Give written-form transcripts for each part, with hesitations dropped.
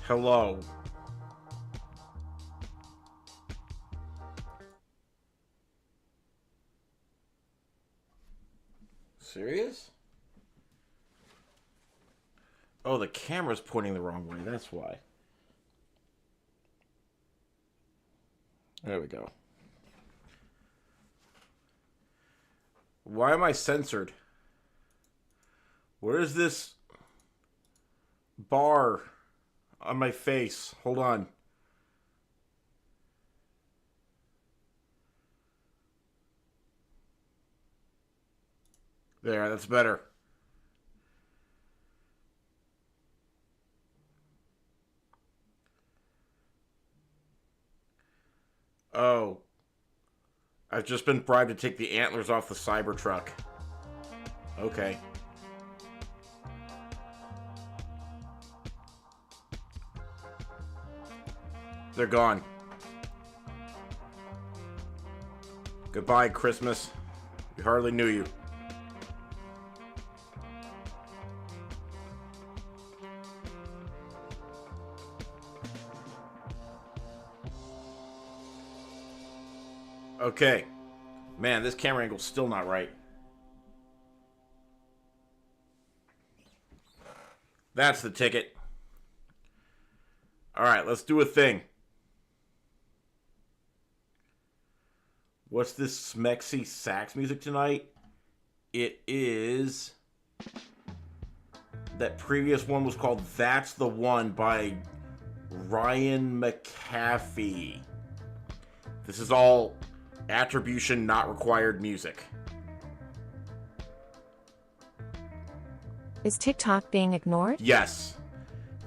Hello. Serious? Oh, the camera's pointing the wrong way. That's why. There we go. Why am I censored? Where is this bar on my face? Hold on. There, that's better. Oh. I've just been bribed to take the antlers off the Cybertruck. Okay. They're gone. Goodbye, Christmas. We hardly knew you. Okay. Man, this camera angle's still not right. That's the ticket. Alright, let's do a thing. What's this smexy sax music tonight? It is... That previous one was called That's the One by Ryan McAfee. This is all attribution not required music. Is TikTok being ignored? Yes.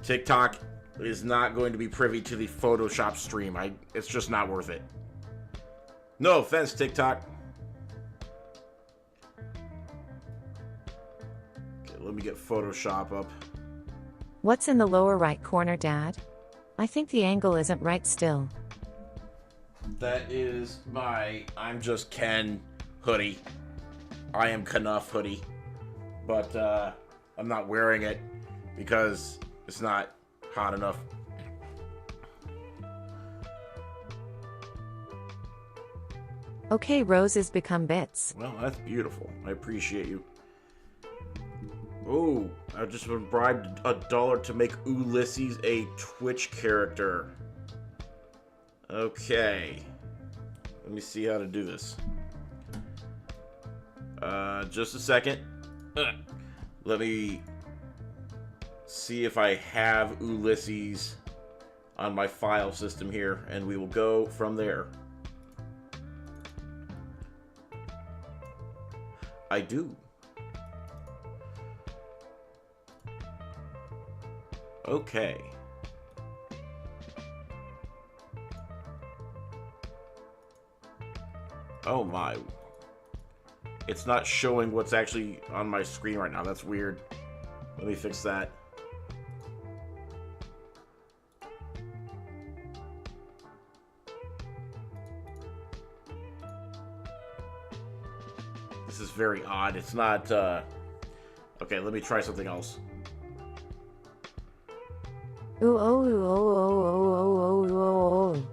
TikTok is not going to be privy to the Photoshop stream. It's just not worth it. No offense, TikTok. Okay, let me get Photoshop up. What's in the lower right corner, Dad? I think the angle isn't right still. That is my I'm Just Ken hoodie. I am Knuff hoodie. But I'm not wearing it because it's not hot enough. Okay, roses become bits. Well, that's beautiful. I appreciate you. Oh, I've just been bribed $1 to make Ulysses a Twitch character. Okay. Let me see how to do this. Just a second. Let me see if I have Ulysses on my file system here, and we will go from there. I do. Okay. Oh my. It's not showing what's actually on my screen right now. That's weird. Let me fix that. This is very odd. It's not, Okay, let me try something else. Ooh, oh, ooh, oh, oh, oh, oh, oh, oh.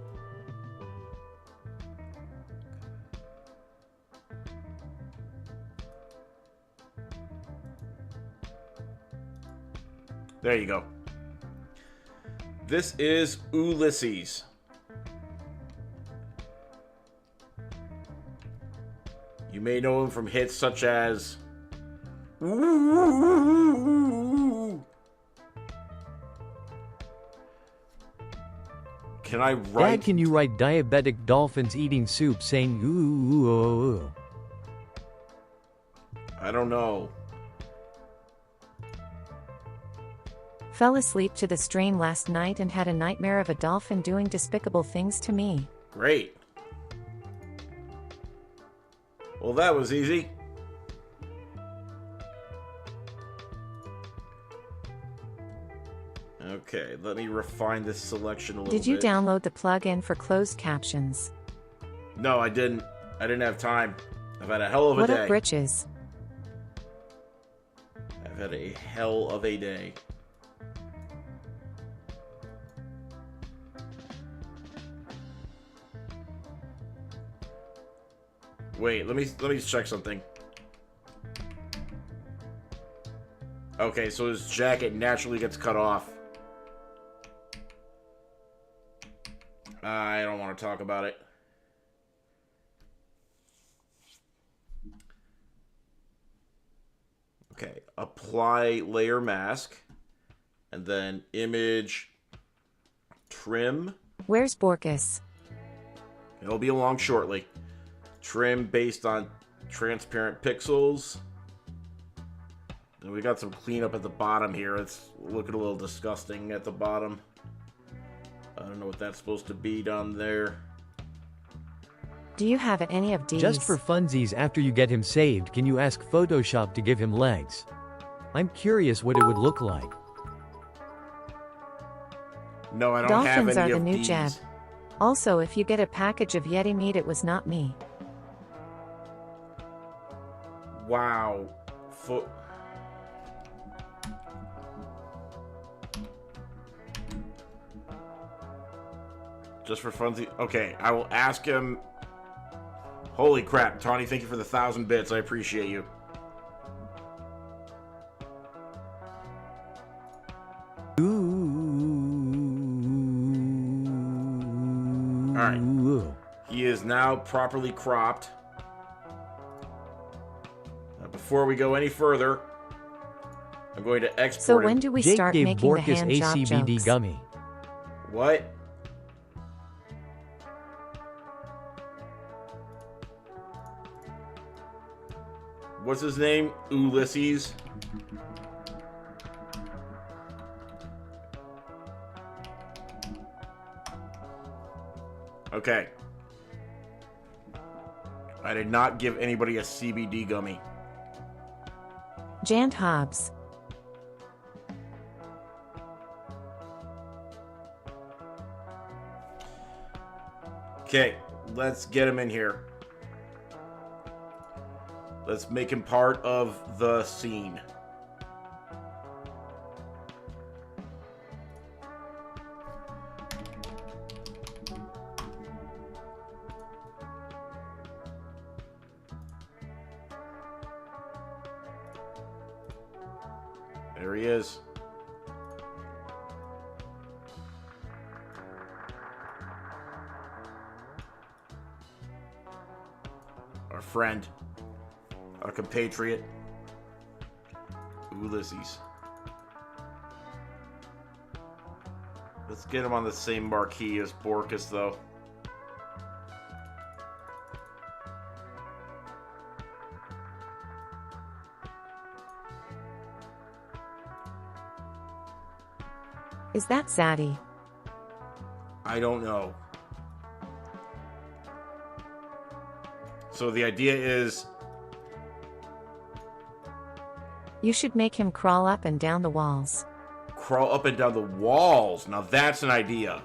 There you go. This is Ulysses. You may know him from hits such as... Can I write... Dad, can you write diabetic dolphins eating soup saying ooh, ooh, ooh, ooh? I don't know. Fell asleep to the stream last night and had a nightmare of a dolphin doing despicable things to me. Great. Well, that was easy. Okay, let me refine this selection a little bit. Did you download the plugin for closed captions? No, I didn't. I didn't have time. I've had a hell of a day. What up, britches? I've had a hell of a day. Wait, let me check something. Okay, so his jacket naturally gets cut off. I don't want to talk about it. Okay, apply layer mask. And then image trim. Where's Borkus? It'll be along shortly. Trim based on transparent pixels. And we got some cleanup at the bottom here. It's looking a little disgusting at the bottom. I don't know what that's supposed to be down there. Do you have any of these? Just for funsies, after you get him saved, can you ask Photoshop to give him legs? I'm curious what it would look like. No, I don't Dolphins have any are the of new these. jab. Also, if you get a package of Yeti meat, it was not me. Wow. Just for funsies. Okay, I will ask him. Holy crap, Tawny, thank you for the 1,000 bits. I appreciate you. Alright. He is now properly cropped. Now, before we go any further, I'm going to export So him. when do we Jake start gave making the Borkus hand a job CBD jokes? gummy. What? What's his name? Ulysses. Okay. I did not give anybody a CBD gummy. Jant Hobbs. Okay, let's get him in here. Let's make him part of the scene. There he is. Our friend. Our compatriot. Ulysses. Let's get him on the same marquee as Borkus, though. Is that Zaddy? I don't know. So the idea is... You should make him crawl up and down the walls. crawl up and down the walls. Now that's an idea.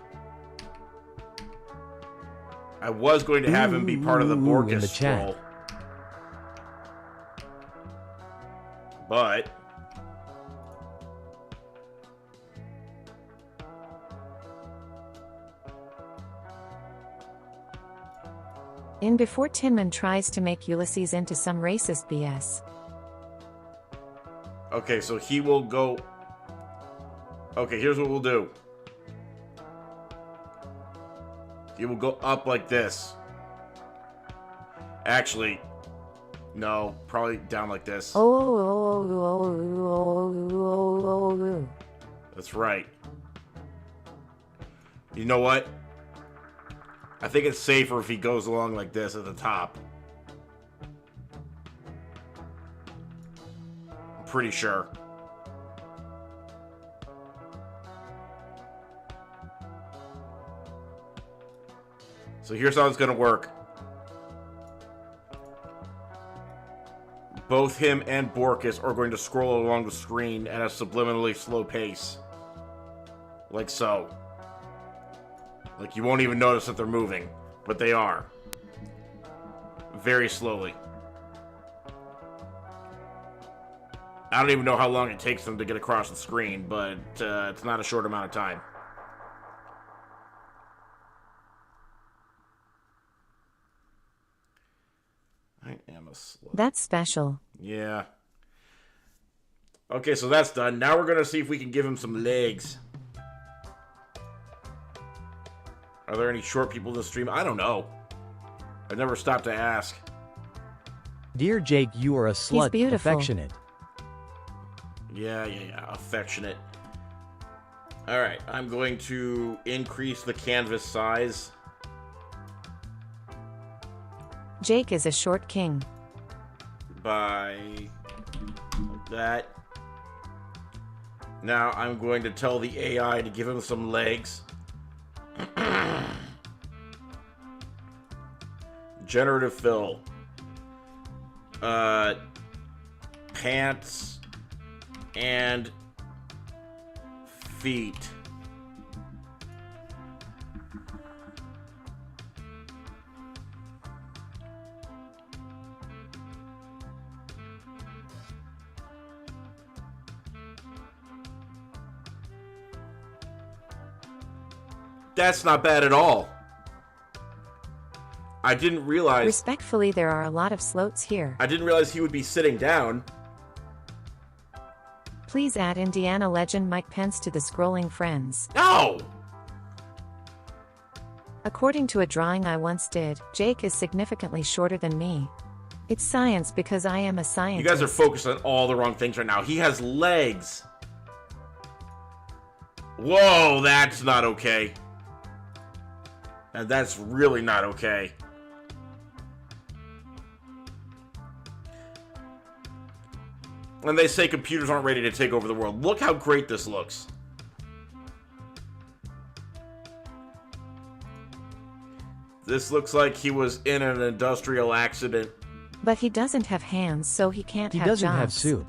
I was going to have him be part of the Borkus in the chat. stroll. But... In before Tinman tries to make Ulysses into some racist BS. Okay, so he will go... Okay, here's what we'll do. He will go up like this. Actually, no, probably down like this. Oh. That's right. You know what? I think it's safer if he goes along like this at the top. I'm pretty sure. So here's how it's going to work. Both him and Borkus are going to scroll along the screen at a subliminally slow pace. Like so. Like you won't even notice that they're moving, but they are. Very slowly. I don't even know how long it takes them to get across the screen, but it's not a short amount of time. That's special. Yeah. Okay, so that's done. Now we're gonna see if we can give him some legs. Are there any short people in the stream? I don't know. I've never stopped to ask. Dear Jake, you are a slut. Beautiful. Affectionate. Yeah. Affectionate. Alright, I'm going to increase the canvas size. Jake is a short king. By that. Now I'm going to tell the AI to give him some legs. Generative fill. Pants and feet. That's not bad at all. I didn't realize... Respectfully, there are a lot of slots here. I didn't realize he would be sitting down. Please add Indiana legend Mike Pence to the scrolling friends. No! According to a drawing I once did, Jake is significantly shorter than me. It's science because I am a scientist. You guys are focused on all the wrong things right now. He has legs. Whoa, that's not okay. And that's really not okay. And they say computers aren't ready to take over the world. Look how great this looks. This looks like he was in an industrial accident. But he doesn't have hands, so he can't have jobs. He doesn't have soup.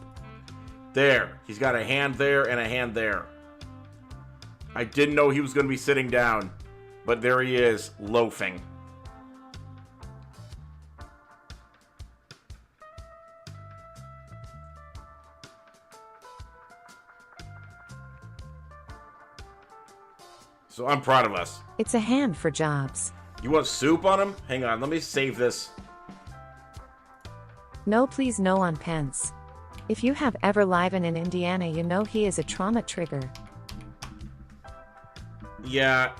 There. He's got a hand there and a hand there. I didn't know he was going to be sitting down. But there he is, loafing. So I'm proud of us. It's a hand for jobs. You want soup on him? Hang on, let me save this. No, please, no on Pence. If you have ever live in Indiana, you know he is a trauma trigger. Yeah,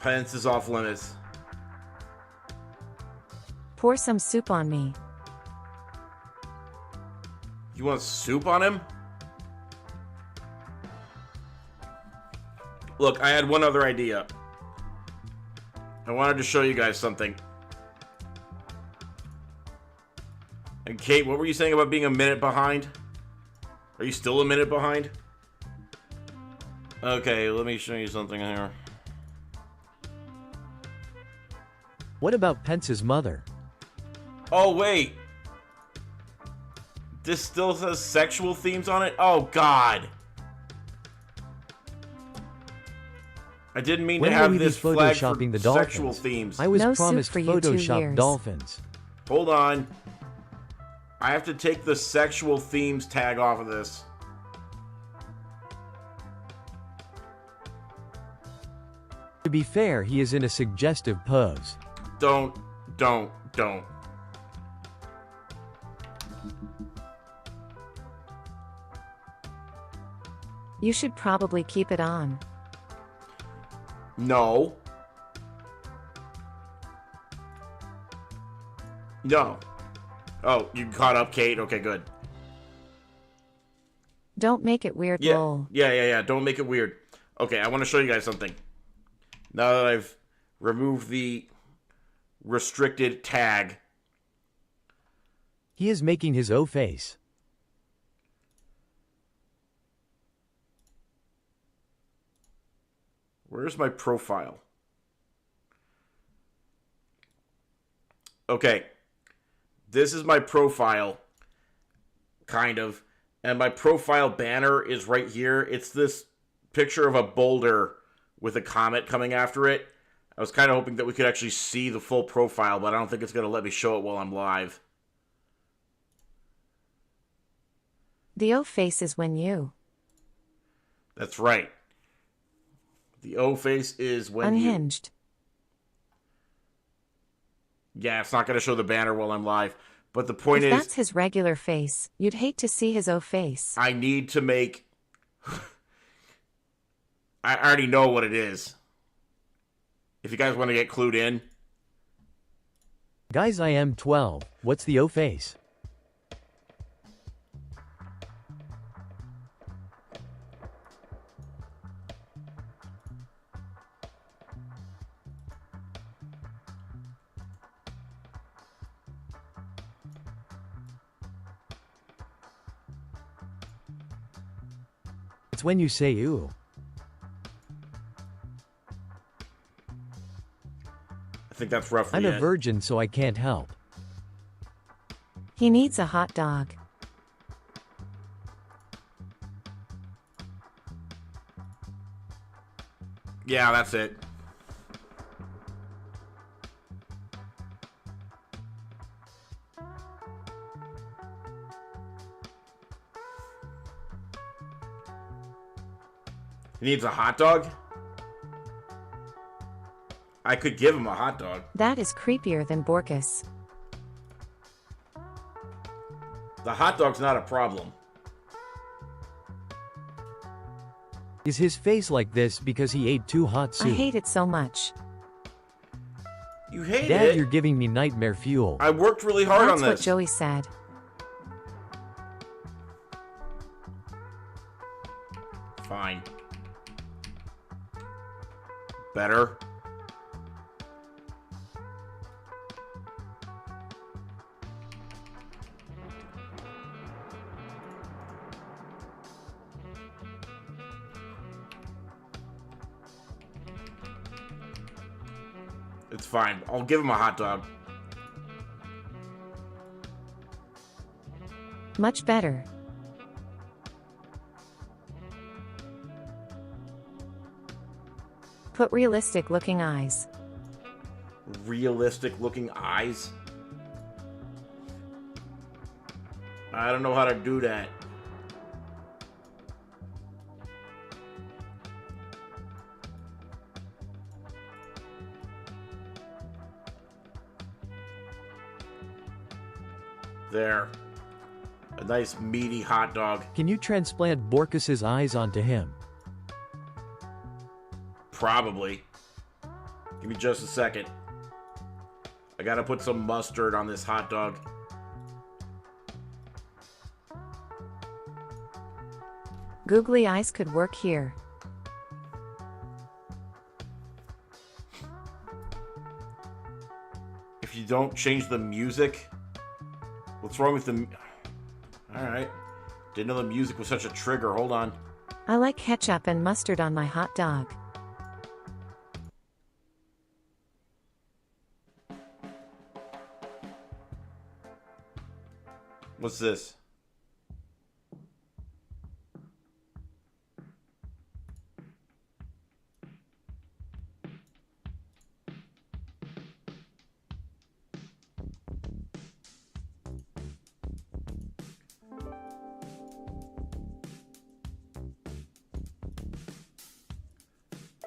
Pence is off limits. Pour some soup on me. You want soup on him? Look, I had one other idea. I wanted to show you guys something. And Kate, what were you saying about being a minute behind? Are you still a minute behind? Okay, let me show you something here. What about Pence's mother? Oh, wait. This still says sexual themes on it? Oh, God. I didn't mean to have this flag for the sexual dolphins? themes. I was No promised soup for you 2 Photoshop years. dolphins. Hold on. I have to take the sexual themes tag off of this. To be fair, he is in a suggestive pose. Don't. You should probably keep it on. No. No. Oh, you caught up, Kate? Okay, good. Don't make it weird, Yeah, lol. yeah. Don't make it weird. Okay, I want to show you guys something. Now that I've removed the restricted tag. He is making his O face. Where's my profile? Okay. This is my profile. Kind of. And my profile banner is right here. It's this picture of a boulder with a comet coming after it. I was kind of hoping that we could actually see the full profile, but I don't think it's going to let me show it while I'm live. The O face is when you That's right. The O face is when unhinged. Yeah, it's not going to show the banner while I'm live. But the point If is, that's his regular face, you'd hate to see his O face. I need to make... I already know what it is. If you guys want to get clued in. Guys, I am 12. What's the O face? It's when you say ooh. I think that's roughly I'm it. a virgin, so I can't help. He needs a hot dog. Yeah, that's it. He needs a hot dog? I could give him a hot dog. That is creepier than Borkus. The hot dog's not a problem. Is his face like this because he ate too hot soup? I hate it so much. You hate Dad, it? you're giving me nightmare fuel. I worked really hard That's on what this. Joey said. Fine. Better. It's fine. I'll give him a hot dog. Much better. Put realistic looking eyes. Realistic looking eyes? I don't know how to do that. There. A nice meaty hot dog. Can you transplant Borkus's eyes onto him? Probably. Give me just a second. I gotta put some mustard on this hot dog. Googly eyes could work here. If you don't change the music... What's wrong with the... Alright. Didn't know the music was such a trigger. Hold on. I like ketchup and mustard on my hot dog. What's this?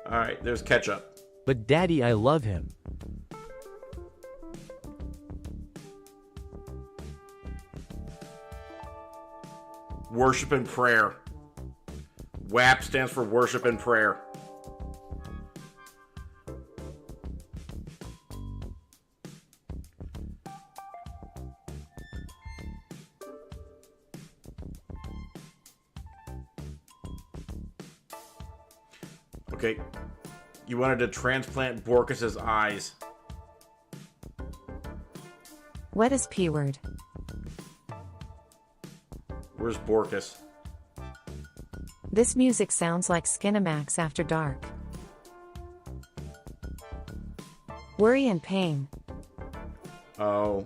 Alright, there's ketchup. But Daddy, I love him. Worship and prayer. WAP stands for worship and prayer. Okay. You wanted to transplant Borkus's eyes. What is P word? Where's Borkus? This music sounds like Skinamax after dark. Worry and pain. Oh.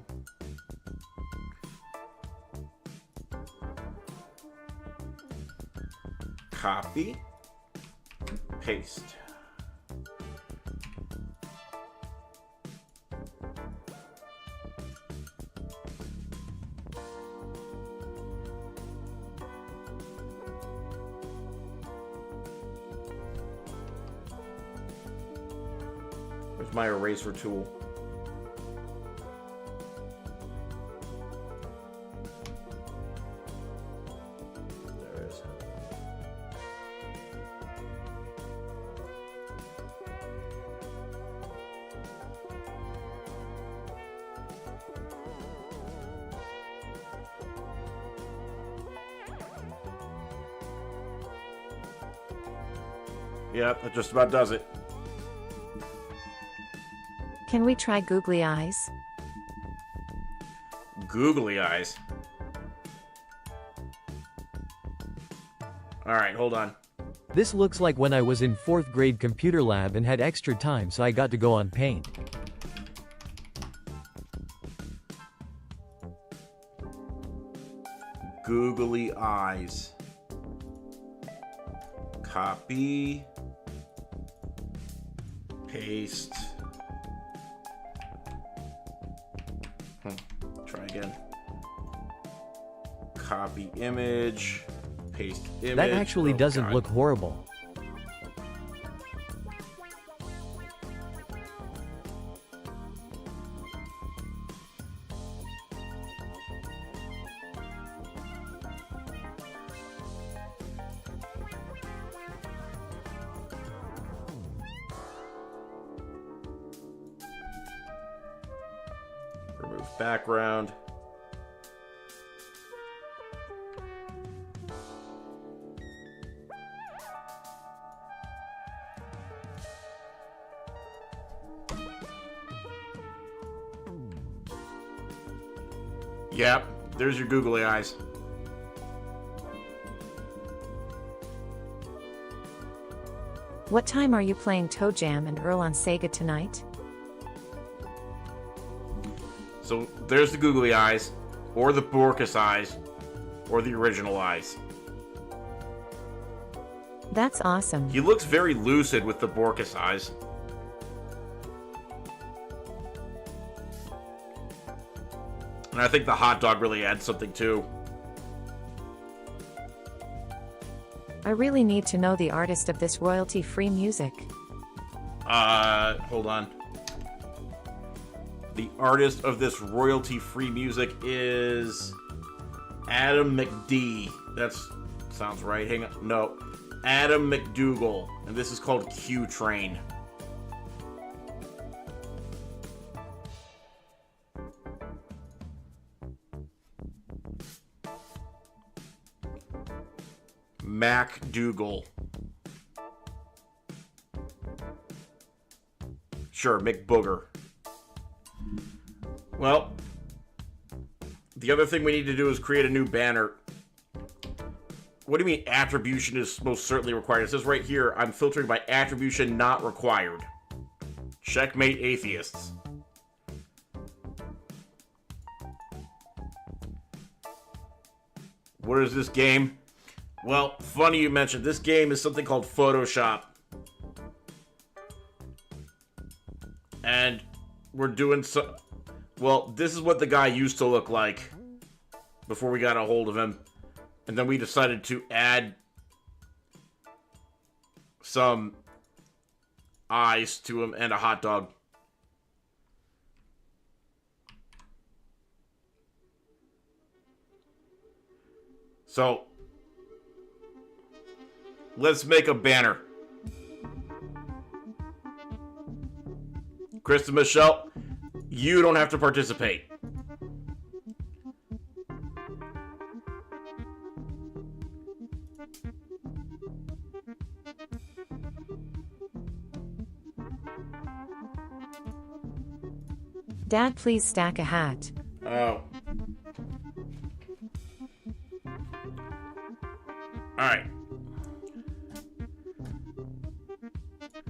Copy. Paste. Where's my eraser tool? Yep, that just about does it. Can we try googly eyes? Googly eyes. Alright, hold on. This looks like when I was in 4th grade computer lab and had extra time, so I got to go on Paint. Googly eyes. Copy. Paste. Try again. Copy image. Paste image. That actually doesn't look horrible. Remove background. Yep, there's your googly eyes. What time are you playing Toe Jam and Earl on Sega tonight? So there's the googly eyes, or the Borkus eyes, or the original eyes. That's awesome. He looks very lucid with the Borkus eyes. And I think the hot dog really adds something too. I really need to know the artist of this royalty-free music. Hold on. The artist of this royalty-free music is Adam McD. Sounds right. Hang on. No. Adam McDougall. And this is called Q Train. MacDougall. Sure, McBooger. Well, the other thing we need to do is create a new banner. What do you mean attribution is most certainly required? It says right here, I'm filtering by attribution not required. Checkmate atheists. What is this game? Well, funny you mentioned. This game is something called Photoshop. And we're doing so... Well, this is what the guy used to look like before we got a hold of him. And then we decided to add some eyes to him and a hot dog. So, let's make a banner. Chris and Michelle, you don't have to participate. Dad, please stack a hat. Oh. Alright.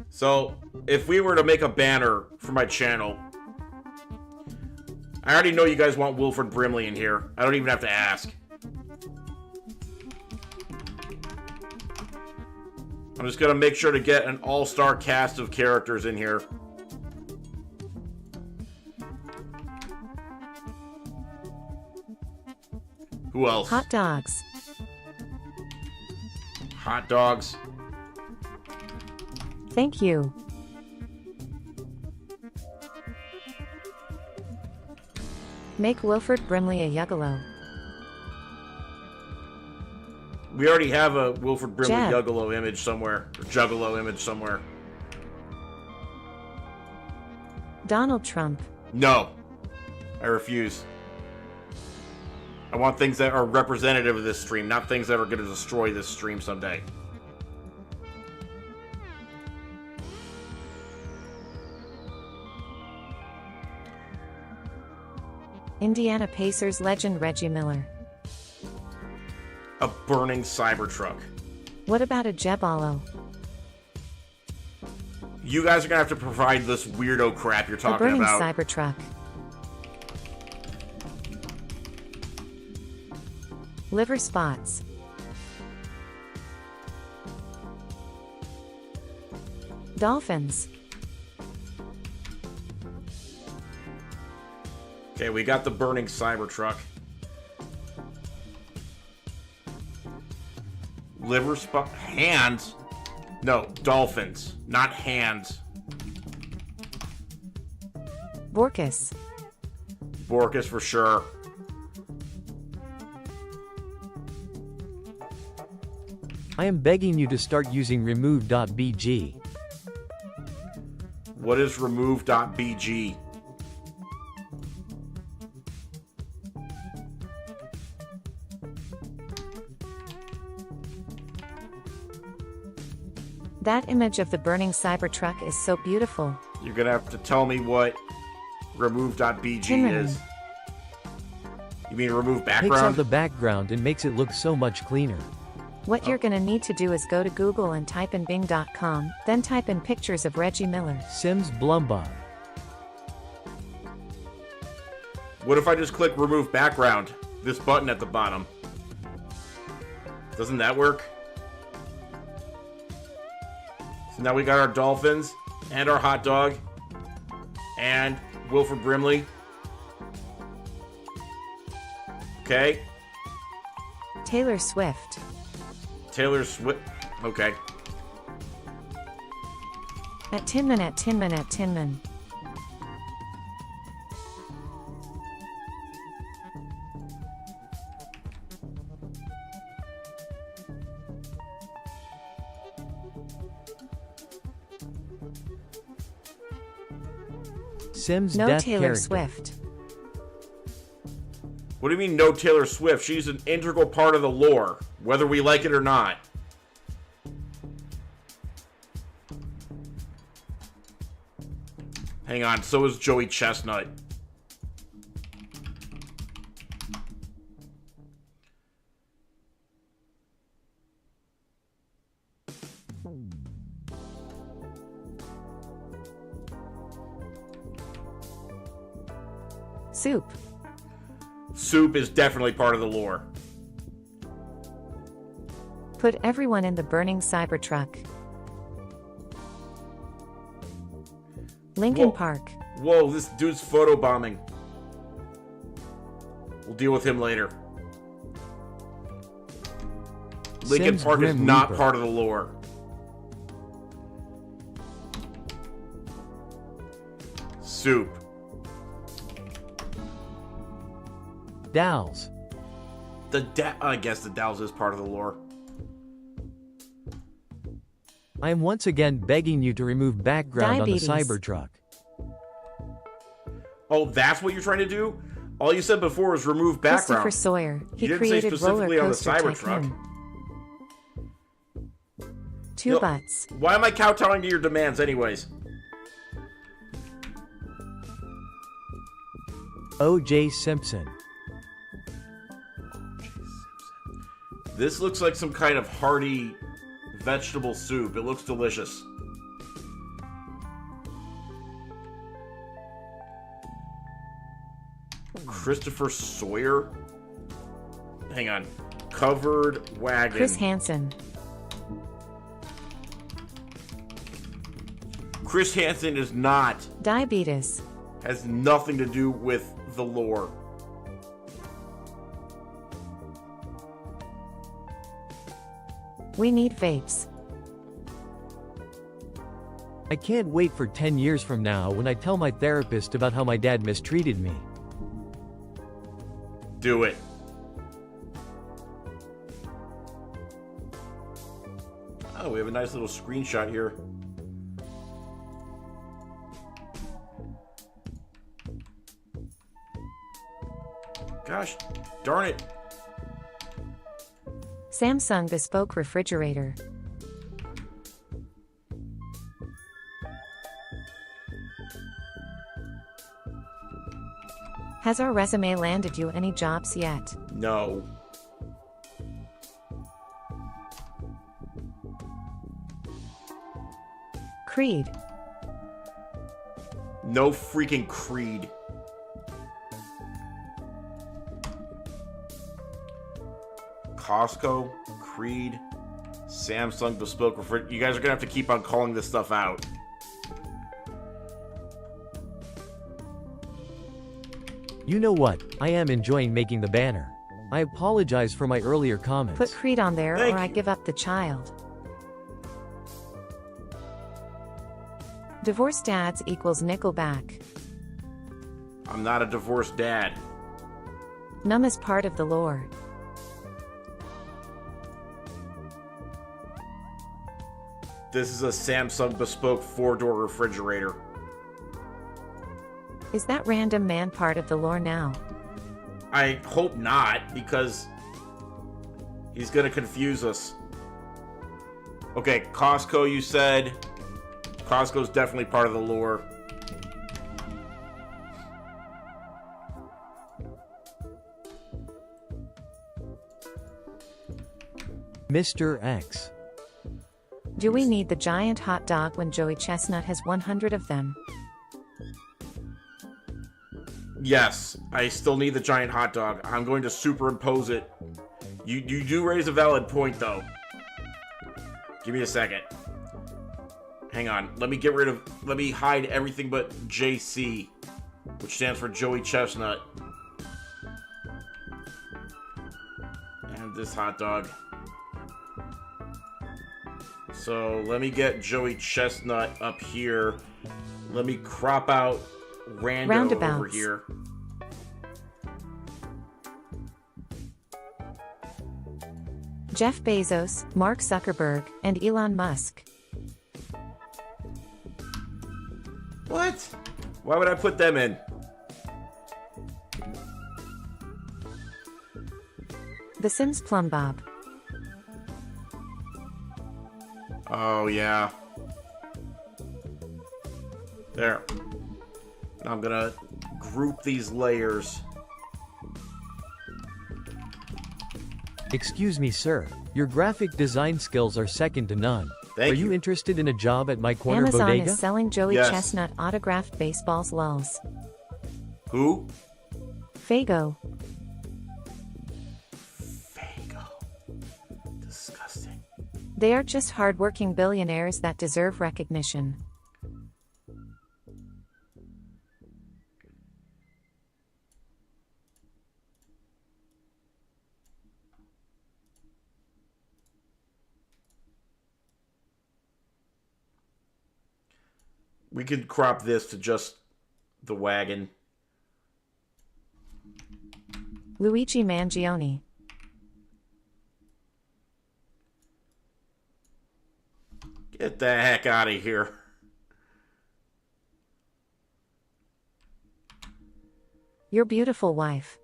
So, if we were to make a banner for my channel, I already know you guys want Wilford Brimley in here. I don't even have to ask. I'm just gonna make sure to get an all-star cast of characters in here. Who else? Hot dogs. Hot dogs. Thank you. Make Wilford Brimley a Yuggalo. We already have a Wilford Brimley Jed. Juggalo image somewhere. Or Juggalo image somewhere. Donald Trump. No. I refuse. I want things that are representative of this stream, not things that are going to destroy this stream someday. Indiana Pacers legend Reggie Miller. A burning Cybertruck. What about a Jebalo? You guys are gonna have to provide this weirdo crap you're A talking burning about. Cybertruck. Liver spots. Dolphins. Okay, we got the burning Cybertruck. Liver spot. Hands? No, dolphins, not hands. Borkus. Borkus for sure. I am begging you to start using remove.bg. What is remove.bg? That image of the burning Cybertruck is so beautiful. You're gonna have to tell me what remove.bg Tinman. is. You mean remove Takes out background? the background and makes it look so much cleaner. What you're gonna need to do is go to Google and type in bing.com, then type in pictures of Reggie Miller. Sims Blumbob. What if I just click remove background? This button at the bottom. Doesn't that work? So now we got our dolphins and our hot dog and Wilford Brimley. Okay. Taylor Swift. Taylor Swift. Okay. At Tinman, at Tinman, at Tinman. Sims No death Taylor character. Swift. What do you mean no Taylor Swift? She's an integral part of the lore, whether we like it or not. Hang on, so is Joey Chestnut. Soup. Soup is definitely part of the lore. Put everyone in the burning Cybertruck. Lincoln Whoa. Park. Whoa, this dude's photobombing. We'll deal with him later. Lincoln Sims Park is Grim not Reaper. part of the lore. Soup. Dowls. I guess the Dowls is part of the lore. I am once again begging you to remove background Diabetes. on the Cybertruck. Oh, that's what you're trying to do? All you said before was remove Christopher background. Sawyer. He You didn't say created Roller specifically on the Coaster Cybertruck. Tycoon. Two Yo, butts. Why am I kowtowing to your demands anyways? O.J. Simpson. This looks like some kind of hearty vegetable soup. It looks delicious. Christopher Sawyer? Hang on. Covered wagon. Chris Hansen. Chris Hansen is not. Diabetes. Has nothing to do with the lore. We need vapes. I can't wait for 10 years from now when I tell my therapist about how my dad mistreated me. Do it. Oh, we have a nice little screenshot here. Gosh, darn it. Samsung bespoke refrigerator. Has our resume landed you any jobs yet? No. Creed. No freaking Creed. Costco, Creed, Samsung bespoke refrigerator. You guys are gonna have to keep on calling this stuff out. You know what? I am enjoying making the banner. I apologize for my earlier comments. Put Creed on there Thank or I you. give up the child. Divorced dads equals Nickelback. I'm not a divorced dad. Numb is part of the lore. This is a Samsung bespoke 4-door refrigerator. Is that random man part of the lore now? I hope not, because he's gonna confuse us. Okay, Costco, you said. Costco's definitely part of the lore. Mr. X. Do we need the giant hot dog when Joey Chestnut has 100 of them? Yes, I still need the giant hot dog. I'm going to superimpose it. You do raise a valid point, though. Give me a second. Hang on. Let me hide everything but JC, which stands for Joey Chestnut. And this hot dog. So let me get Joey Chestnut up here. Let me crop out Rando Roundabouts. over here. Jeff Bezos, Mark Zuckerberg, and Elon Musk. What? Why would I put them in? The Sims Plum Bob. Oh, yeah. There. Now I'm gonna group these layers. Excuse me, sir. Your graphic design skills are second to none. Thank Are you interested in a job at my corner Amazon bodega? is selling Joey Yes. Chestnut autographed baseballs lulz. Who? Fago. Fago. Disgusting. They are just hardworking billionaires that deserve recognition. We could crop this to just the wagon. Luigi Mangione. Get the heck out of here. Your beautiful wife.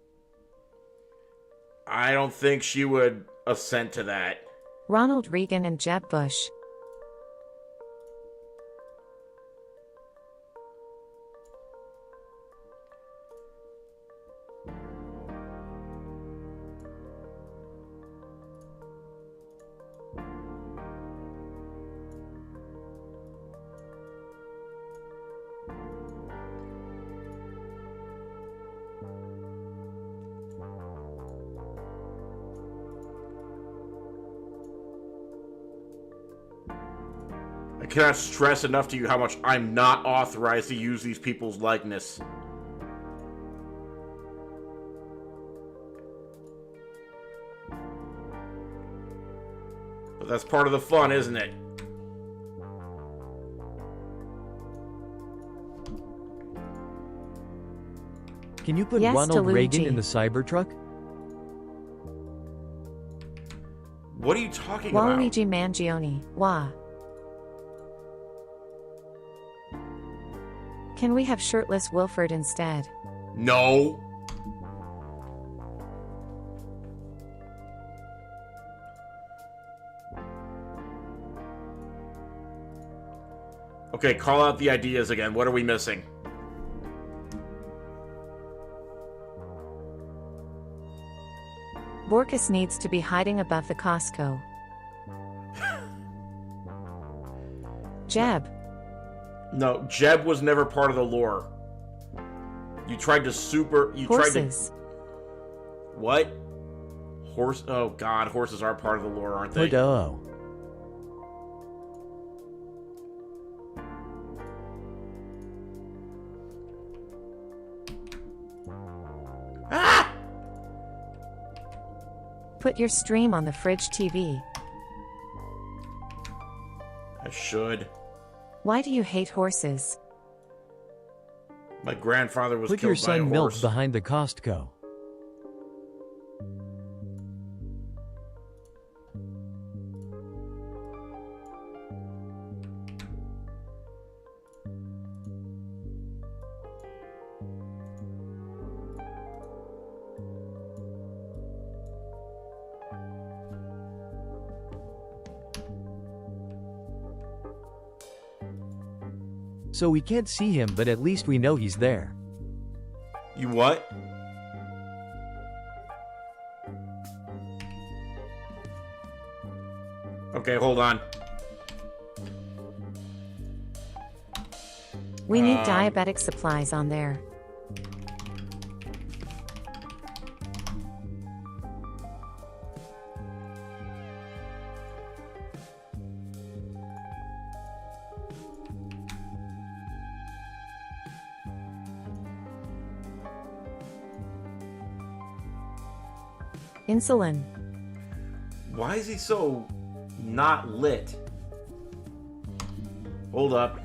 I don't think she would assent to that. Ronald Reagan and Jeb Bush. I cannot stress enough to you how much I'm not authorized to use these people's likeness. But that's part of the fun, isn't it? Can you put Yes to Ronald Reagan Luigi. in the Cybertruck? What are you talking about? Waluigi Mangione. Wah. Can we have shirtless Wilford instead? No. Okay, call out the ideas again. What are we missing? Borkus needs to be hiding above the Costco. Jeb. No, Jeb was never part of the lore. You tried to Horses. What? Horse? Oh God, horses are part of the lore, aren't they? Hodo. Ah! Put your stream on the fridge TV. I should. Why do you hate horses? My grandfather was Put killed your by a son Milk horse. behind the Costco. So we can't see him, but at least we know he's there. You what? Okay, hold on. We need diabetic supplies on there. Insulin. Why is he so not lit? Hold up.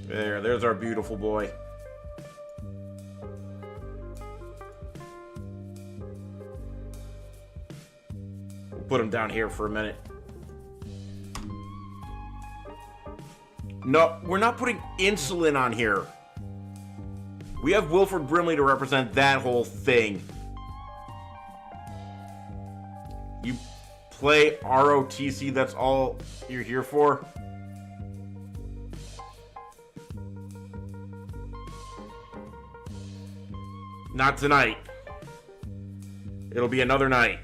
There's our beautiful boy. We'll put him down here for a minute. No, we're not putting insulin on here. We have Wilford Brimley to represent that whole thing. You play ROTC, that's all you're here for? Not tonight. It'll be another night.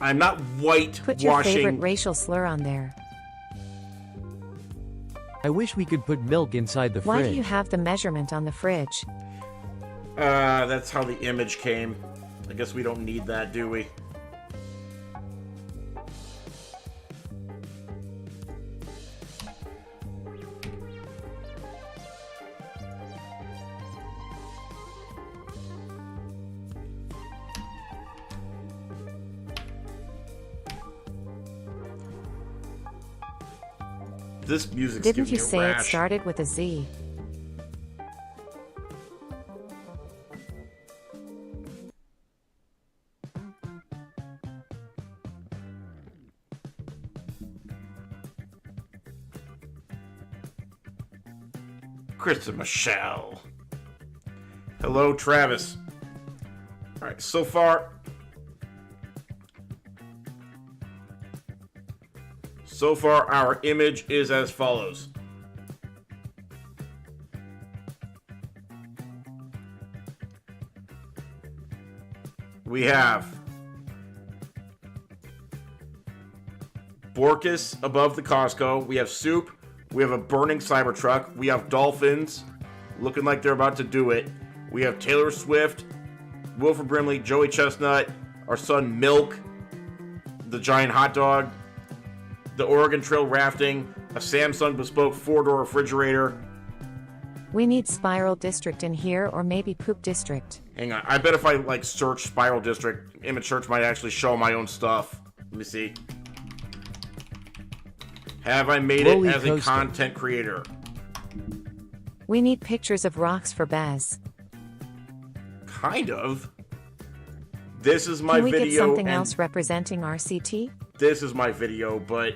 I'm not whitewashing. Put your favorite racial slur on there. I wish we could put milk inside the fridge. Why do you have the measurement on the fridge? That's how the image came. I guess we don't need that, do we? This music's Didn't you giving me a say it rash. started with a Z? Krista Michelle. Hello, Travis. Alright, so far our image is as follows. We have Borkus above the Costco. We have Soup. We have a burning Cybertruck. We have dolphins looking like they're about to do it. We have Taylor Swift, Wilford Brimley, Joey Chestnut, our son Milk, the giant hot dog, the Oregon Trail rafting, a Samsung bespoke 4-door refrigerator. We need Spiral District in here, or maybe Poop District. Hang on, I bet if I search Spiral District, image search might actually show my own stuff. Let me see. Have I made Rolly it as coaster. a content creator? We need pictures of rocks for Baz. Kind of. This is my Can we video. get something and else representing RCT? This is my video, but...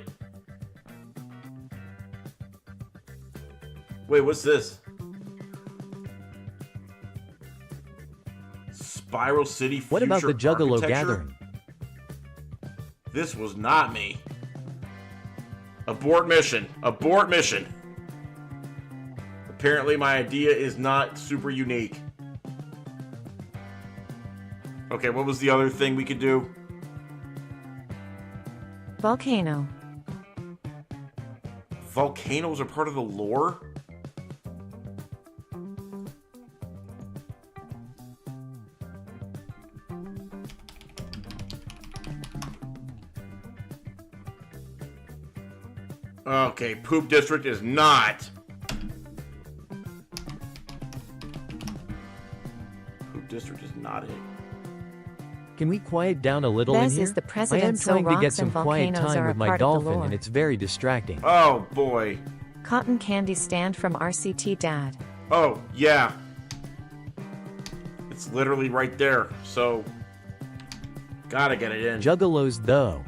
Wait, what's this? Spiral City Future What about the Juggalo architecture? gathering? This was not me. Abort mission. Abort mission. Apparently my idea is not super unique. Okay, what was the other thing we could do? Volcano. Volcanoes are part of the lore? Okay, Poop District is not. Poop District is not it. Can we quiet down a little Bez in here? is the president, I am so trying to get rocks some and quiet volcanoes time are with a my part of the dolphin, lore. and it's very distracting. Oh, boy. Cotton candy stand from RCT Dad. Oh, yeah. It's literally right there, so... Gotta get it in. Juggalos, though.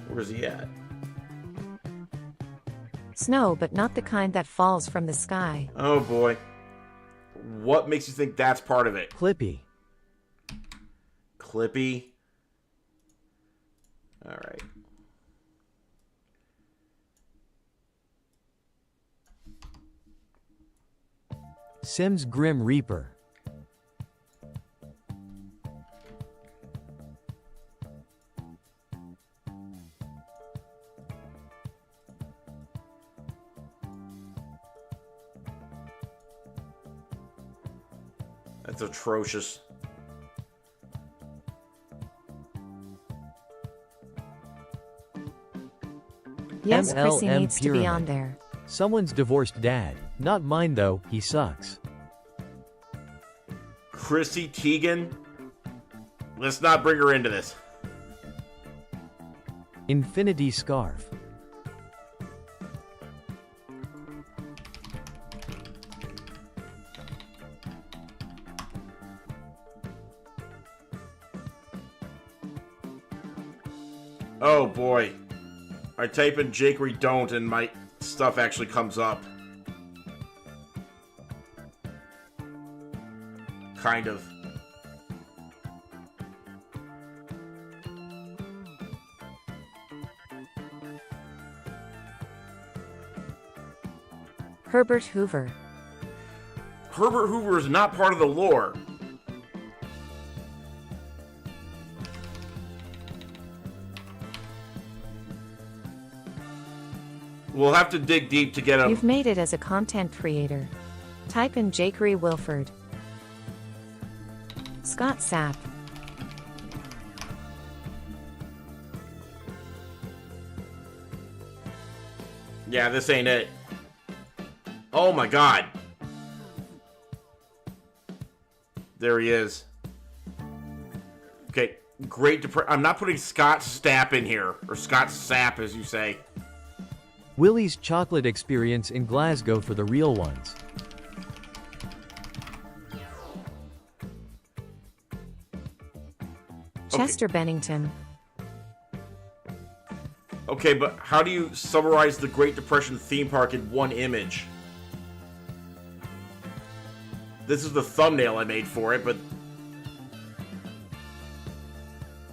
Where's he at? Snow, but not the kind that falls from the sky. Oh, boy. What makes you think that's part of it? Clippy. Clippy? Alright. Sims Grim Reaper. That's atrocious. Yes, Chrissy MLM needs to be pyramid. on there. Someone's divorced dad. Not mine, though. He sucks. Chrissy Teigen? Let's not bring her into this. Infinity Scarf. Oh boy. I type in Jakery don't and my stuff actually comes up. Kind of. Herbert Hoover. Herbert Hoover is not part of the lore. We'll have to dig deep to get him. You've made it as a content creator. Type in Jakery Wilford. Scott Sapp. Yeah, this ain't it. Oh my god. There he is. Okay, Great Depression. I'm not putting Scott Stapp in here. Or Scott Sapp, as you say. Willie's Chocolate Experience in Glasgow for the real ones. Chester Bennington. Okay, but how do you summarize the Great Depression theme park in one image? This is the thumbnail I made for it, but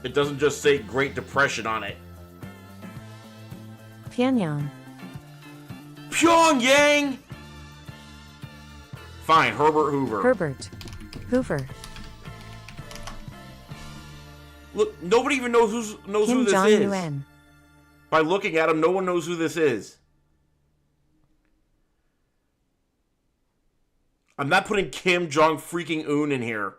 it doesn't just say Great Depression on it. Pyongyang. Pyongyang! Fine, Herbert Hoover. Herbert Hoover. Look, nobody even knows who Kim this Jong is. Un. By looking at him, no one knows who this is. I'm not putting Kim Jong freaking Un in here.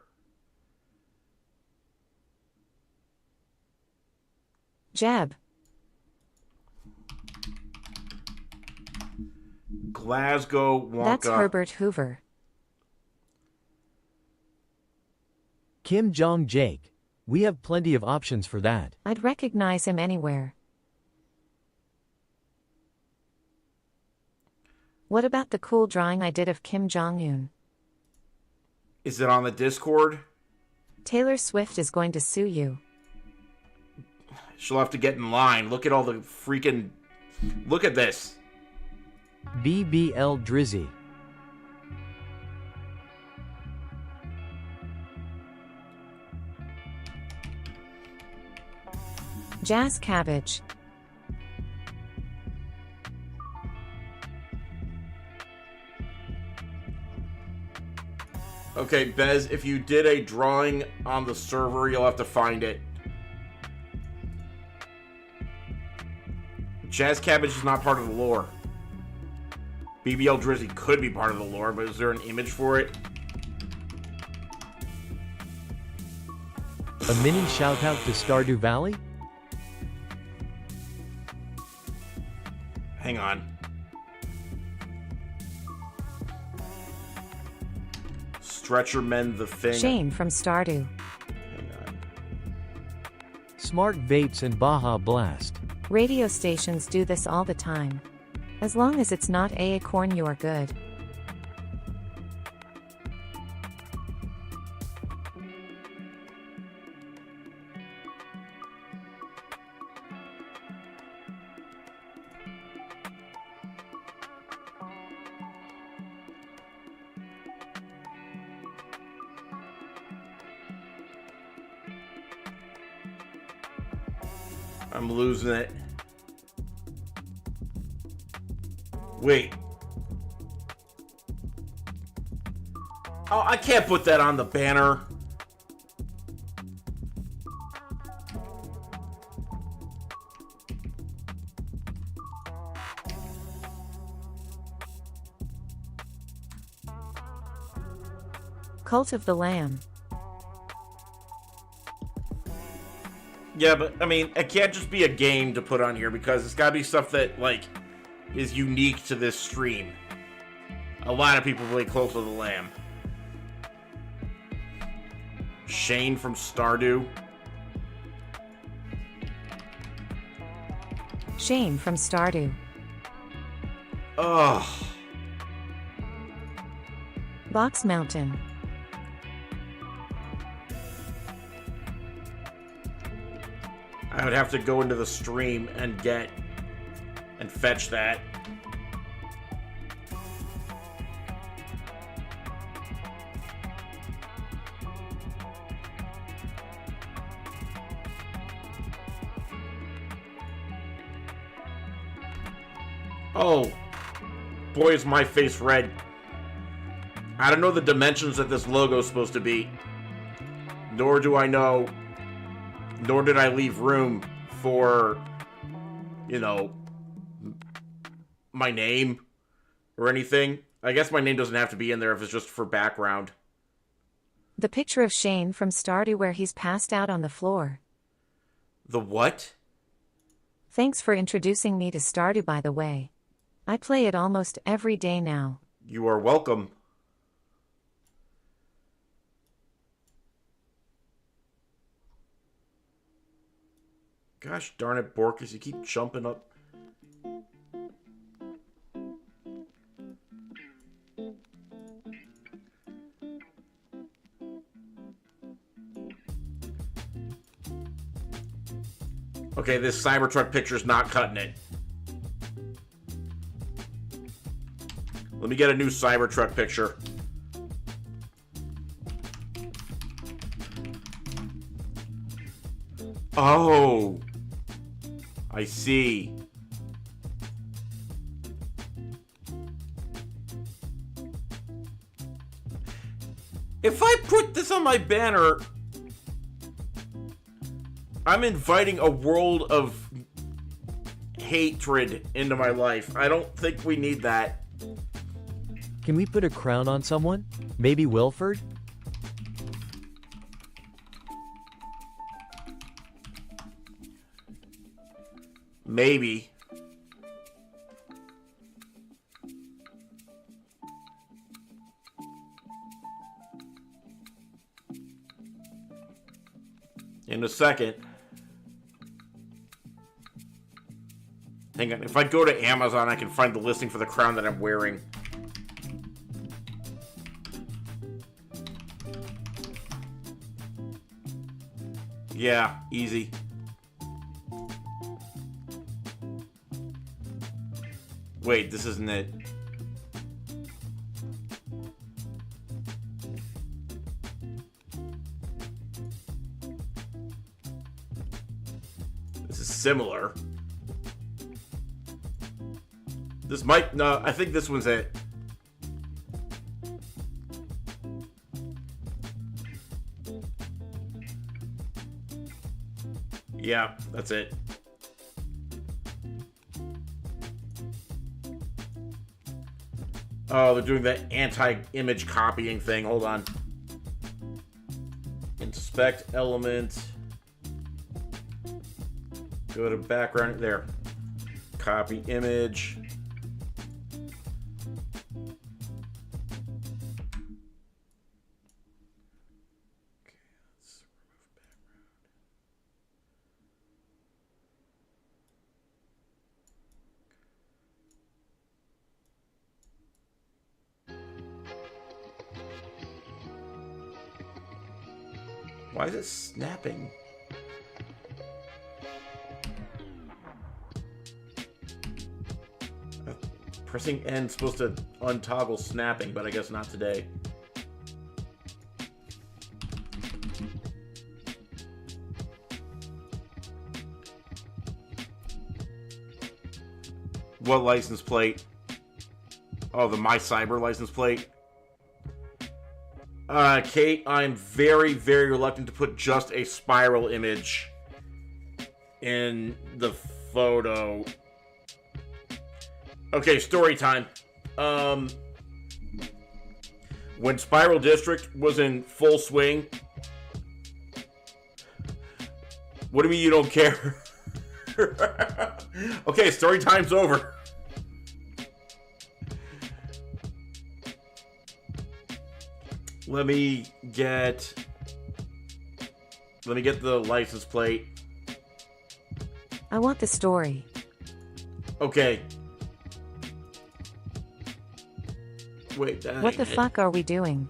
Jeb. Glasgow Wonka. That's Herbert Hoover. Kim Jong Jake. We have plenty of options for that. I'd recognize him anywhere. What about the cool drawing I did of Kim Jong-un? Is it on the Discord? Taylor Swift is going to sue you. She'll have to get in line. Look at all the freaking... Look at this. BBL Drizzy. Jazz cabbage. Okay, Bez, if you did a drawing on the server, you'll have to find it. Jazz cabbage is not part of the lore. BBL Drizzy could be part of the lore, but is there an image for it? A mini shout out to Stardew Valley? Hang on. Stretcher Men the Thing. Shane from Stardew. Hang on. Smart Vapes and Baja Blast. Radio stations do this all the time. As long as it's not a acorn, you are good. I'm losing it. Wait. Oh, I can't put that on the banner. Cult of the Lamb. Yeah, but, I mean, it can't just be a game to put on here because it's gotta be stuff that, like, is unique to this stream. A lot of people play Cult of the Lamb. Shane from Stardew. Shane from Stardew. Ugh. Box Mountain. I would have to go into the stream and fetch that. Oh, boy, is my face red. I don't know the dimensions that this logo is supposed to be. Nor did I leave room for, you know, my name or anything. I guess my name doesn't have to be in there if it's just for background. The picture of Shane from Stardew where he's passed out on the floor. The what? Thanks for introducing me to Stardew, by the way. I play it almost every day now. You are welcome. Gosh darn it, Borkus, you keep jumping up. Okay, this Cybertruck picture's not cutting it. Let me get a new Cybertruck picture. Oh, I see. If I put this on my banner, I'm inviting a world of hatred into my life. I don't think we need that. Can we put a crown on someone? Maybe Wilford? Maybe. In a second. Hang on, if I go to Amazon, I can find the listing for the crown that I'm wearing. Yeah, easy. Wait, this isn't it. This is similar. This might... No, I think this one's it. Yeah, that's it. Oh, they're doing that anti-image copying thing. Hold on. Inspect element. Go to background. There. Copy image. Why is it snapping? Pressing N is supposed to untoggle snapping, but I guess not today. What license plate? Oh, the My Cyber license plate. Kate, I'm very, very reluctant to put just a spiral image in the photo. Okay, story time. When Spiral District was in full swing... What do you mean you don't care? Okay, story time's over. Let me get the license plate. I want the story. Okay. Wait, What the fuck are we doing?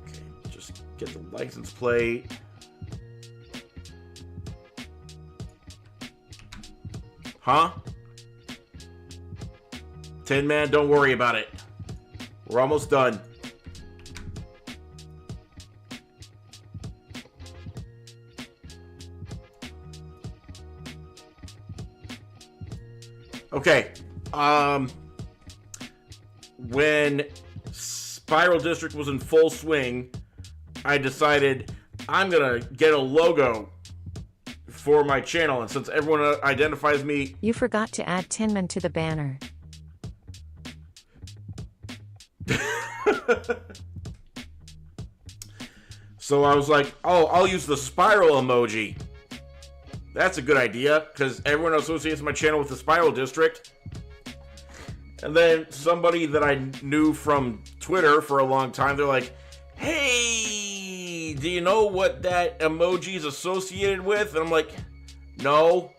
Okay, just get the license plate. Huh? Tin Man, don't worry about it. We're almost done. Okay. When Spiral District was in full swing, I decided I'm gonna get a logo for my channel, and since everyone identifies me... You forgot to add Tinman to the banner. So I was like, oh, I'll use the spiral emoji. That's a good idea, because everyone associates my channel with the Spiral District. And then somebody that I knew from Twitter for a long time, they're like, hey, do you know what that emoji is associated with? And I'm like, no.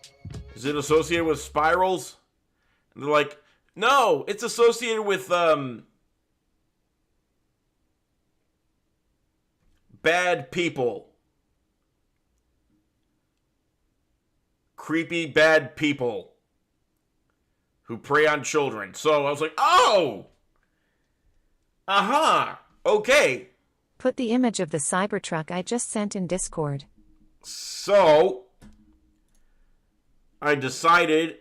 Is it associated with spirals? And they're like, no, it's associated with, bad people. Creepy bad people who prey on children. So I was like, oh! Aha! Okay. Put the image of the Cybertruck I just sent in Discord. So I decided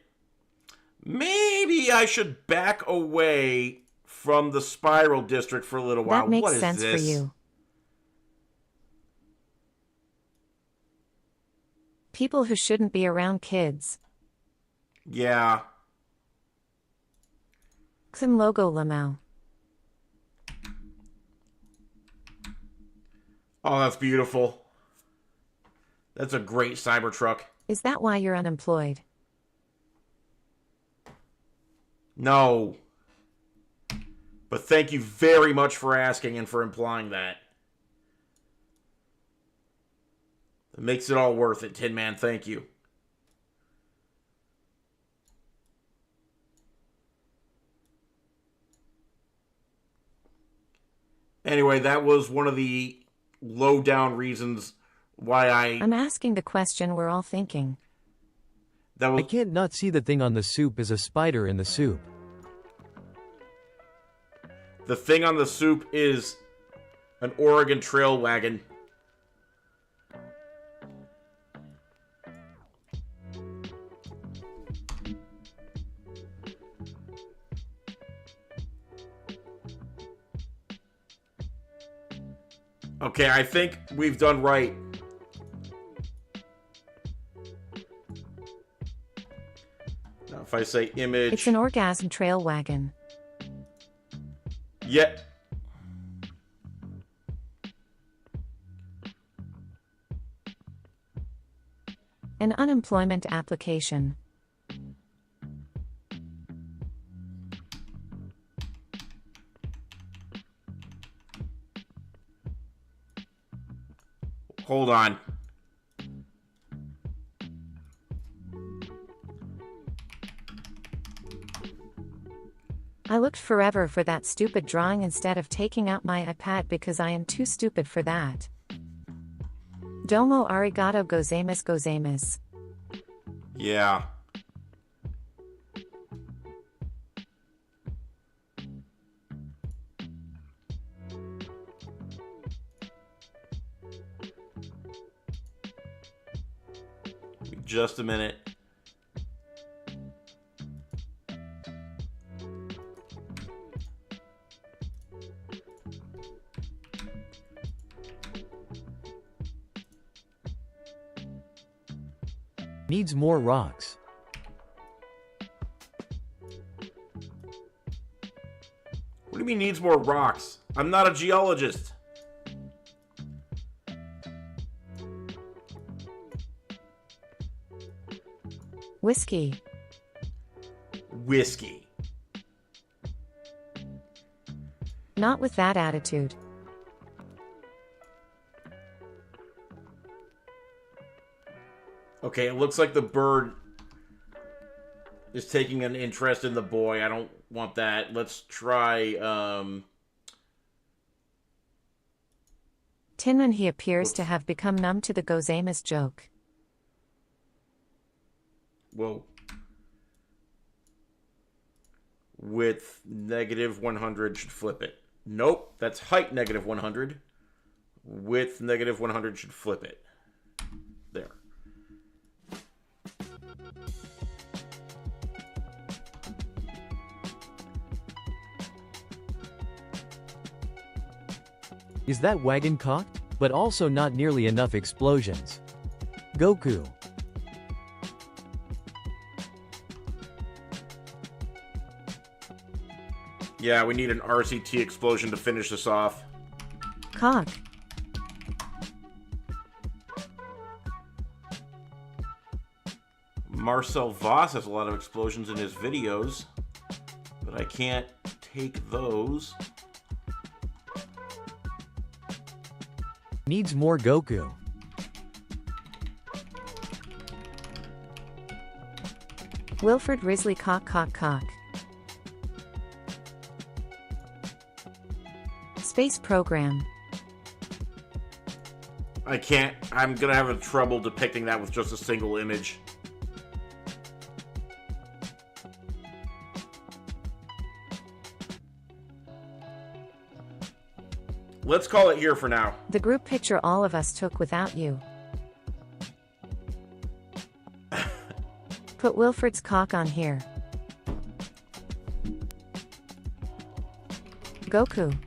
maybe I should back away from the Spiral District for a little while. That makes What is sense this? for you. People who shouldn't be around kids. Yeah. Some logo Lamau. Oh, that's beautiful. That's a great Cybertruck. Is that why you're unemployed? No. But thank you very much for asking and for implying that. It makes it all worth it, Tin Man. Thank you. Anyway, that was one of the low-down reasons why I'm asking the question we're all thinking. That was... I can't not see the thing on the soup is a spider in the soup. The thing on the soup is an Oregon Trail wagon. Okay, I think we've done right. Now, if I say image... It's an orgasm trail wagon. Yeah. An unemployment application. Hold on. I looked forever for that stupid drawing instead of taking out my iPad because I am too stupid for that. Domo arigato gozaimasu. Yeah. Just a minute. Needs more rocks. What do you mean needs more rocks? I'm not a geologist. Whiskey. Whiskey. Not with that attitude. Okay, it looks like the bird is taking an interest in the boy. I don't want that. Let's try, Tinman he appears to have become numb to the gozaimasu joke. Whoa. Width negative 100 should flip it. Nope, that's height negative 100. Width negative 100 should flip it. There. Is that wagon cocked? But also not nearly enough explosions. Goku. Yeah, we need an RCT explosion to finish this off. Cock. Marcel Voss has a lot of explosions in his videos, but I can't take those. Needs more Goku. Wilfred Risley cock. Space program. I can't. I'm gonna have a trouble depicting that with just a single image. Let's call it here for now. The group picture all of us took without you. Put Wilfred's cock on here. Goku.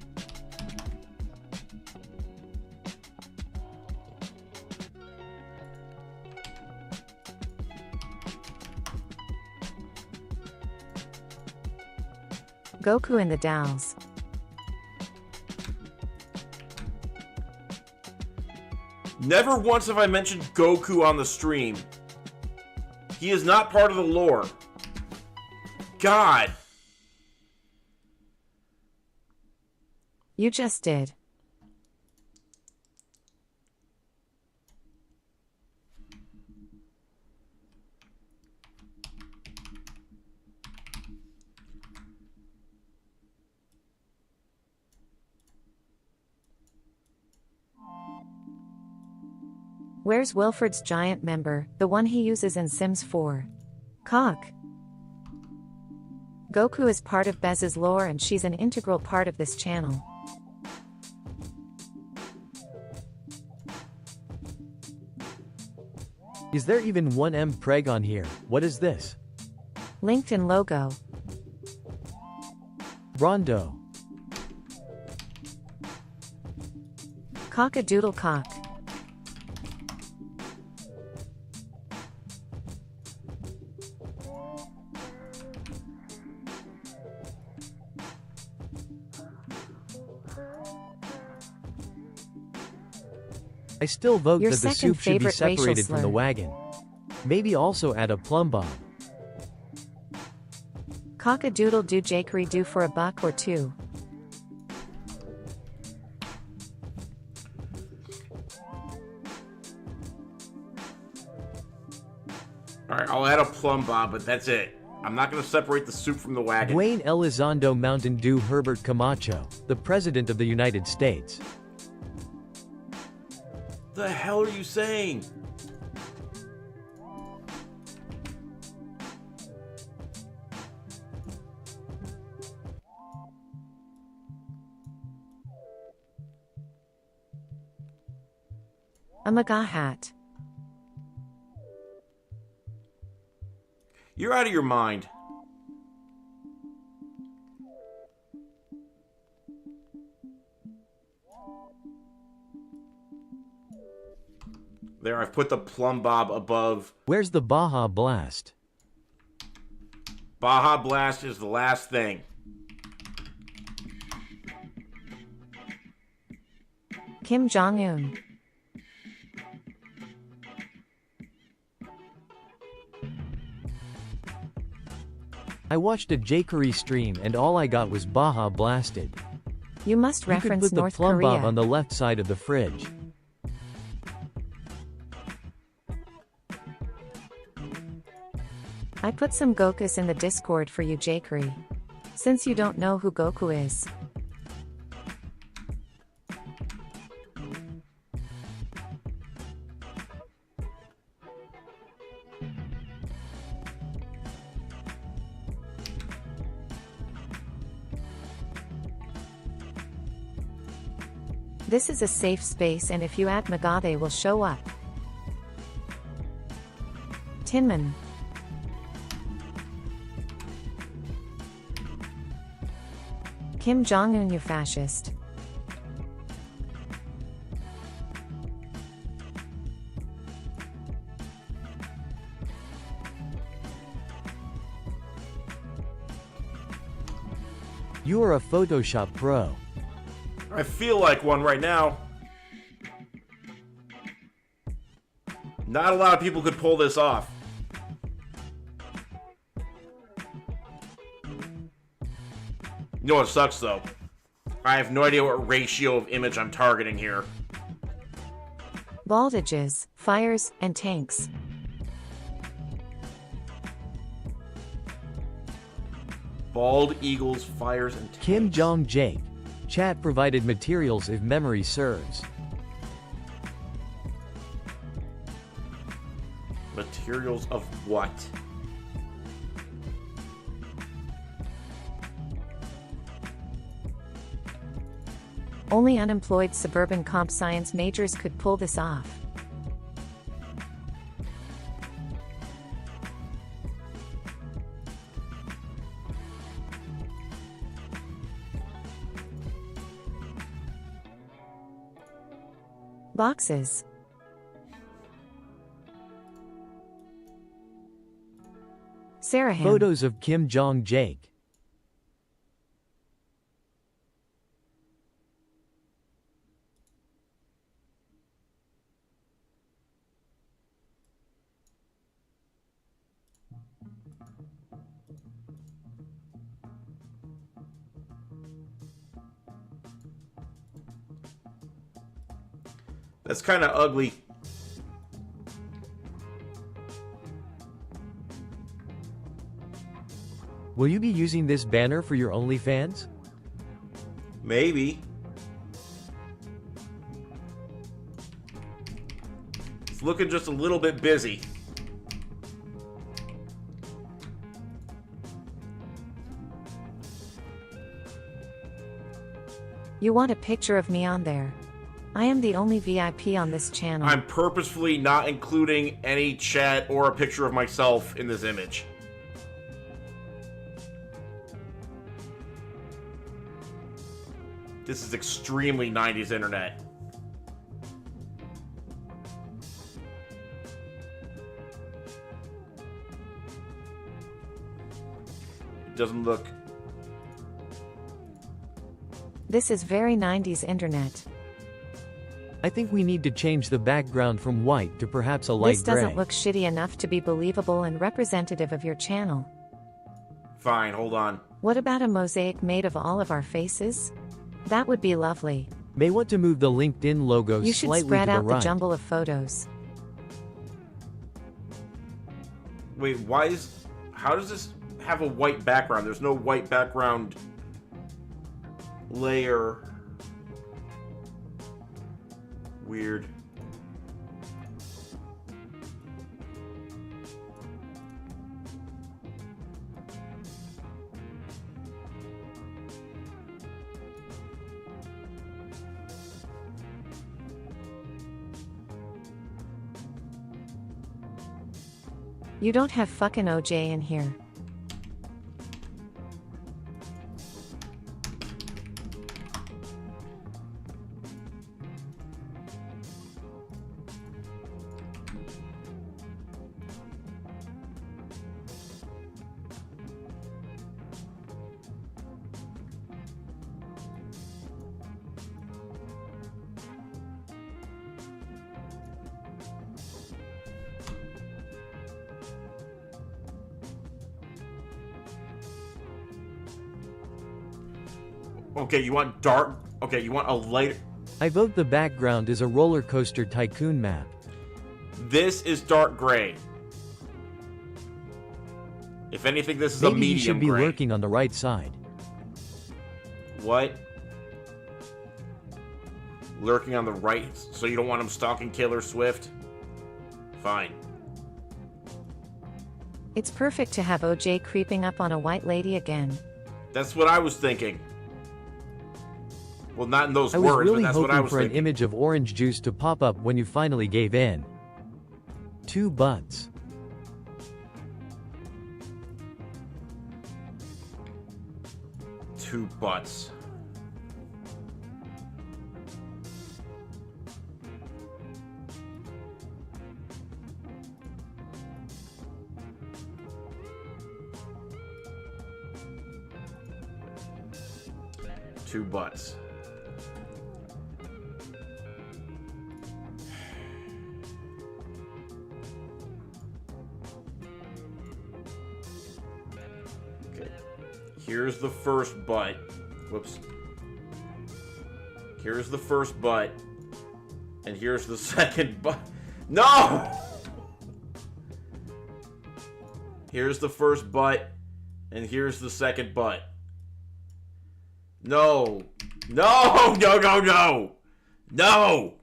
Goku in the Dowls. Never once have I mentioned Goku on the stream. He is not part of the lore. God. You just did. Where's Wilfred's giant member, the one he uses in Sims 4? Cock. Goku is part of Bez's lore and she's an integral part of this channel. Is there even one M preg on here? What is this? LinkedIn logo. Rondo. Cock-a-doodle cock. I still vote Your that the second soup should be favorite racial separated from the slur. wagon. Maybe also add a plumb bob. Cock-a-doodle do Jakery do for $1 or $2. Alright, I'll add a plumb bob, but that's it. I'm not going to separate the soup from the wagon. Dwayne Elizondo Mountain Dew Herbert Camacho, the President of the United States. The hell are you saying? A MAGA hat. You're out of your mind. There, I've put the plumb bob above. Where's the Baja Blast? Baja Blast is the last thing. Kim Jong-un. I watched a Jakery stream and all I got was Baja Blasted. You must You could reference put the North plumb Korea. bob on the left side of the fridge. I put some Gokus in the Discord for you, Jakery. Since you don't know who Goku is. This is a safe space, and if you add MAGA they will show up. Tinman. Kim Jong-un, you fascist. You are a Photoshop pro. I feel like one right now. Not a lot of people could pull this off. You know what sucks, though? I have no idea what ratio of image I'm targeting here. Baldages, fires, and tanks. Bald eagles, fires, and tanks. Kim Jong Jake. Chat provided materials if memory serves. Materials of what? Only unemployed suburban comp science majors could pull this off. Boxes. Saraham. Photos of Kim Jong Jake. That's kind of ugly. Will you be using this banner for your OnlyFans? Maybe. It's looking just a little bit busy. You want a picture of me on there? I am the only VIP on this channel. I'm purposefully not including any chat or a picture of myself in this image. This is extremely 90s internet. doesn't look... This is very 90s internet. I think we need to change the background from white to perhaps a light This doesn't gray. look shitty enough to be believable and representative of your channel. Fine, hold on. What about a mosaic made of all of our faces? That would be lovely. May want to move the LinkedIn logo You should slightly spread to the out right. the jumble of photos. Wait, why is... How does this have a white background? There's no white background layer. Weird. You don't have fucking OJ in here. Okay, you want dark... Okay, you want a light... I vote the background is a roller coaster tycoon map. This is dark gray. If anything, this is a Maybe medium he should be gray. lurking on the right side. What? Lurking on the right, so you don't want him stalking Taylor Swift? Fine. It's perfect to have OJ creeping up on a white lady again. That's what I was thinking. Well, not in those I was words, really but that's what I hoping was for an thinking. image of orange juice to pop up when you finally gave in. 2 butts. Two butts. Two butts. Okay. Here's the first butt. Whoops. Here's the first butt. And here's the second butt. No! Here's the first butt. And here's the second butt. No. No! No, no, no! No!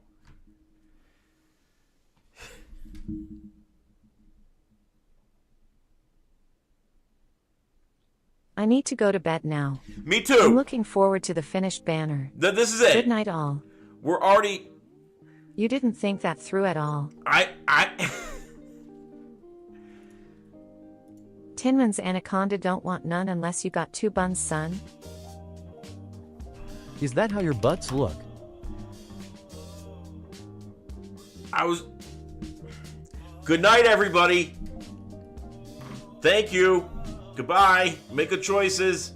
I need to go to bed now. Me I'm too! looking forward to the finished banner. This is it! Good night all. We're already... You didn't think that through at all. Tinman's anaconda don't want none unless you got 2 buns, son. Is that how your butts look? Good night, everybody! Thank you! Goodbye! Make good choices!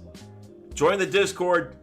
Join the Discord!